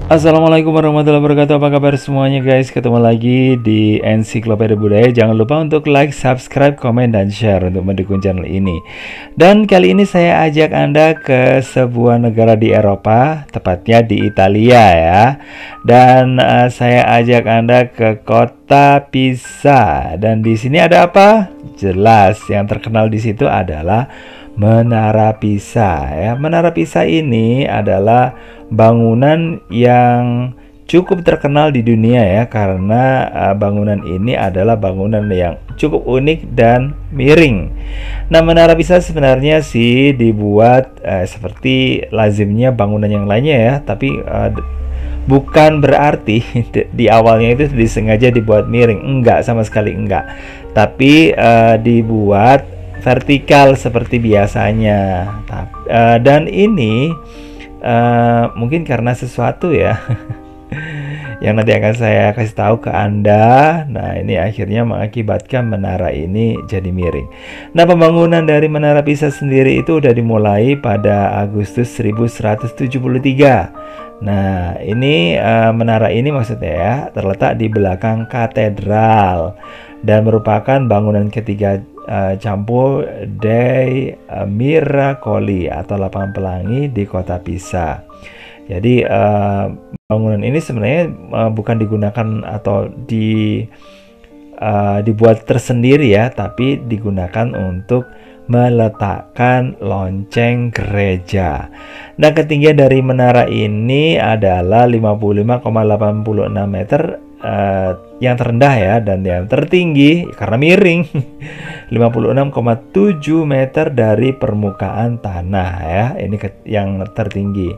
Assalamualaikum warahmatullahi wabarakatuh. Apa kabar semuanya guys? Ketemu lagi di Ensiklopedia Budaya. Jangan lupa untuk like, subscribe, komen, dan share untuk mendukung channel ini. Dan kali ini saya ajak Anda ke sebuah negara di Eropa, tepatnya di Italia ya. Dan saya ajak Anda ke kota Pisa. Dan di sini ada apa? Jelas, yang terkenal di situ adalah Menara Pisa ya. Menara Pisa ini adalah bangunan yang cukup terkenal di dunia ya, karena bangunan ini adalah bangunan yang cukup unik dan miring. Nah, Menara Pisa sebenarnya sih dibuat seperti lazimnya bangunan yang lainnya ya, tapi bukan berarti di awalnya itu disengaja dibuat miring, enggak, sama sekali enggak. Tapi dibuat vertikal seperti biasanya. Dan ini mungkin karena sesuatu ya yang nanti akan saya kasih tahu ke Anda. Nah, ini akhirnya mengakibatkan menara ini jadi miring. Nah, pembangunan dari Menara Pisa sendiri itu udah dimulai pada Agustus 1173. Nah, ini menara ini maksudnya ya terletak di belakang katedral dan merupakan bangunan ketiga Campo dei Miracoli atau lapangan pelangi di kota Pisa. Jadi bangunan ini sebenarnya bukan digunakan atau dibuat tersendiri ya, tapi digunakan untuk meletakkan lonceng gereja. Nah, ketinggian dari menara ini adalah 55,86 meter, yang terendah ya, dan yang tertinggi karena miring 56,7 meter dari permukaan tanah ya. Ini yang tertinggi.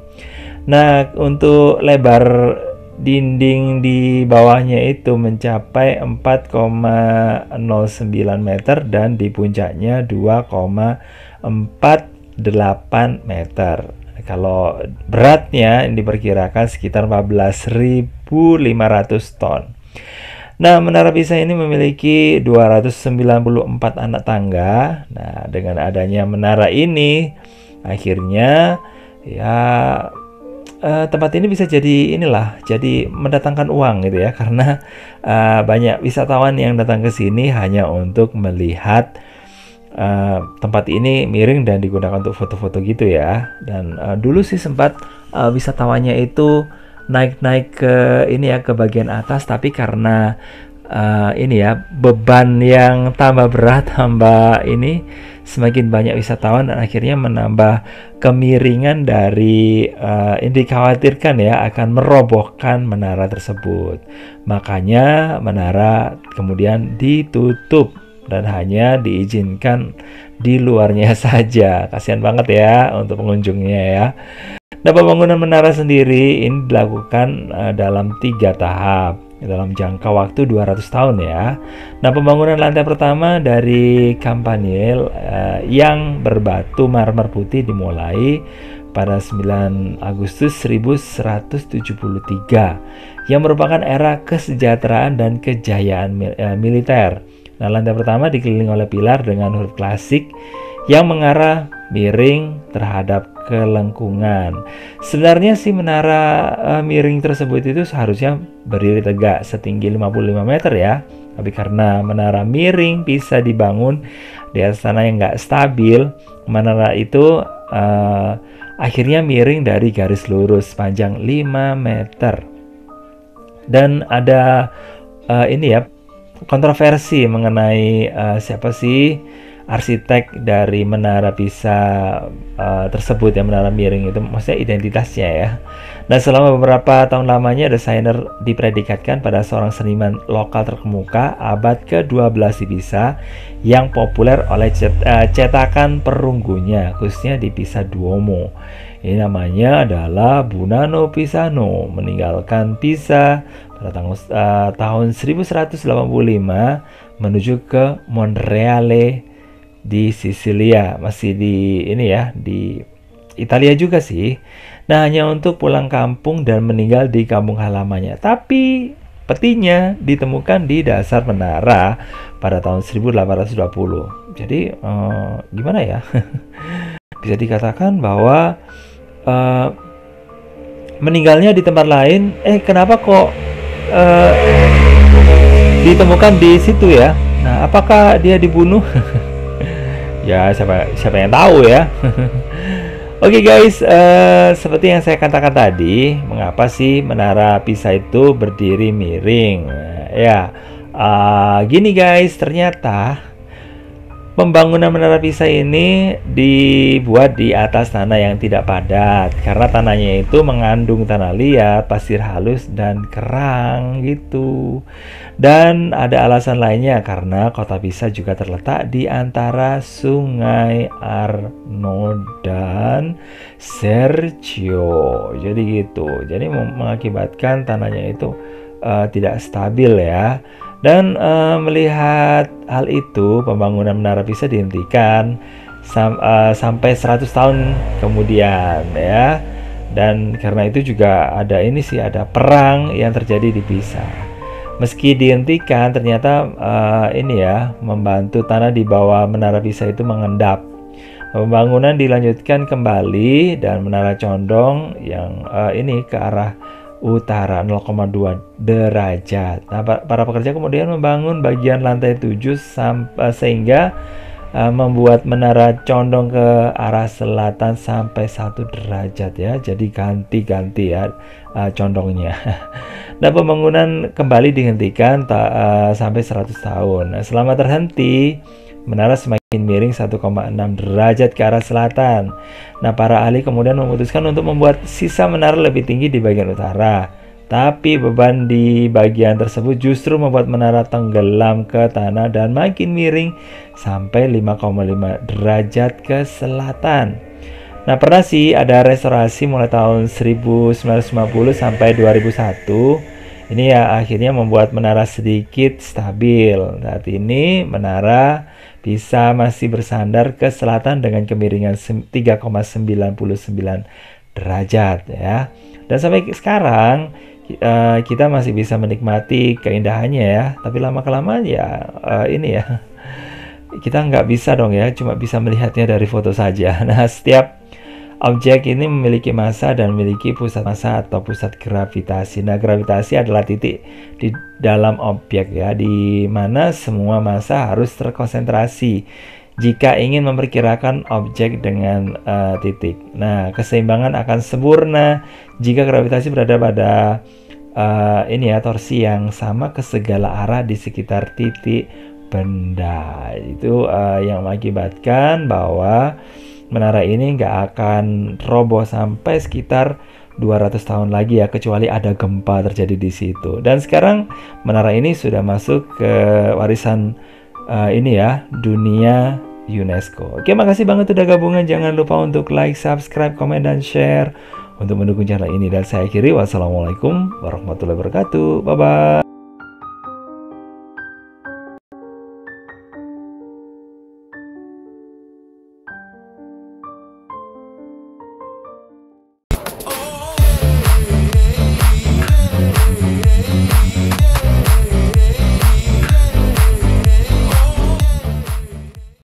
Nah, untuk lebar dinding di bawahnya itu mencapai 4,09 meter dan di puncaknya 2,48 meter. Kalau beratnya diperkirakan sekitar 14.500 ton. Nah, Menara Pisa ini memiliki 294 anak tangga. Nah, dengan adanya menara ini, akhirnya ya tempat ini bisa jadi jadi mendatangkan uang gitu ya, karena banyak wisatawan yang datang ke sini hanya untuk melihat tempat ini miring dan digunakan untuk foto-foto gitu ya. Dan dulu sih sempat wisatawannya itu naik-naik ke ini ya, ke bagian atas, tapi karena ini ya, beban yang tambah berat, tambah ini semakin banyak wisatawan, dan akhirnya menambah kemiringan dari ini dikhawatirkan ya akan merobohkan menara tersebut. Makanya menara kemudian ditutup dan hanya diizinkan di luarnya saja. Kasihan banget ya untuk pengunjungnya ya. Nah, pembangunan menara sendiri ini dilakukan dalam 3 tahap dalam jangka waktu 200 tahun ya. Nah, pembangunan lantai pertama dari Campanile yang berbatu marmer putih dimulai pada 9 Agustus 1173 yang merupakan era kesejahteraan dan kejayaan militer. Nah, lantai pertama dikelilingi oleh pilar dengan huruf klasik yang mengarah miring terhadap kelengkungan. Sebenarnya sih menara miring tersebut itu seharusnya berdiri tegak setinggi 55 meter ya. Tapi karena menara miring bisa dibangun di atas tanah yang nggak stabil, menara itu akhirnya miring dari garis lurus sepanjang 5 meter. Dan ada ini ya, kontroversi mengenai siapa sih arsitek dari Menara Pisa tersebut ya, menara miring itu, maksudnya identitasnya ya. Nah, selama beberapa tahun lamanya desainer dipredikatkan pada seorang seniman lokal terkemuka abad ke-12 di Pisa yang populer oleh cetakan perunggunya, khususnya di Pisa Duomo. Ini namanya adalah Buonanno Pisano, meninggalkan Pisa pada tahun 1185 menuju ke Monreale di Sisilia, masih di ini ya, di Italia juga sih. Nah, hanya untuk pulang kampung dan meninggal di kampung halamannya. Tapi petinya ditemukan di dasar menara pada tahun 1820. Jadi gimana ya? Bisa dikatakan bahwa meninggalnya di tempat lain, kenapa kok eh, ditemukan di situ ya? Nah, apakah dia dibunuh? Ya, siapa yang tahu ya. Oke guys, seperti yang saya katakan tadi, mengapa sih Menara Pisa itu berdiri miring? Ya, gini guys, ternyata pembangunan Menara Pisa ini dibuat di atas tanah yang tidak padat karena tanahnya itu mengandung tanah liat, pasir halus, dan kerang gitu. Dan ada alasan lainnya karena kota Pisa juga terletak di antara Sungai Arno dan Serchio. Jadi gitu. Jadi mengakibatkan tanahnya itu tidak stabil ya. Dan melihat hal itu, pembangunan Menara Pisa dihentikan sampai 100 tahun kemudian ya. Dan karena itu juga ada perang yang terjadi di Pisa. Meski dihentikan, ternyata membantu tanah di bawah Menara Pisa itu mengendap. Pembangunan dilanjutkan kembali dan Menara Condong yang ke arah utara 0,2 derajat. Nah, para pekerja kemudian membangun bagian lantai 7 sehingga membuat Menara Condong ke arah selatan sampai 1 derajat ya. Jadi ganti-ganti ya condongnya. Nah, pembangunan kembali dihentikan sampai 100 tahun. Nah, selama terhenti, menara semakin miring 1,6 derajat ke arah selatan. Nah, para ahli kemudian memutuskan untuk membuat sisa menara lebih tinggi di bagian utara. Tapi beban di bagian tersebut justru membuat menara tenggelam ke tanah dan makin miring sampai 5,5 derajat ke selatan. Nah, pernah sih ada restorasi mulai tahun 1950 sampai 2001. Ini ya akhirnya membuat menara sedikit stabil. Saat ini menara Pisa masih bersandar ke selatan dengan kemiringan 3,99 derajat ya. Dan sampai sekarang kita masih bisa menikmati keindahannya ya. Tapi lama-kelamaan ya kita nggak bisa dong ya, cuma bisa melihatnya dari foto saja. Nah, setiap objek ini memiliki massa dan memiliki pusat massa atau pusat gravitasi. Nah, gravitasi adalah titik di dalam objek ya, di mana semua massa harus terkonsentrasi jika ingin memperkirakan objek dengan titik. Nah, keseimbangan akan sempurna jika gravitasi berada pada torsi yang sama ke segala arah di sekitar titik benda. Itu yang mengakibatkan bahwa menara ini nggak akan roboh sampai sekitar 200 tahun lagi ya, kecuali ada gempa terjadi di situ. Dan sekarang menara ini sudah masuk ke warisan dunia UNESCO. Oke, makasih banget udah gabungan. Jangan lupa untuk like, subscribe, komen, dan share untuk mendukung channel ini. Dan saya akhiri, wassalamualaikum warahmatullahi wabarakatuh. Bye bye.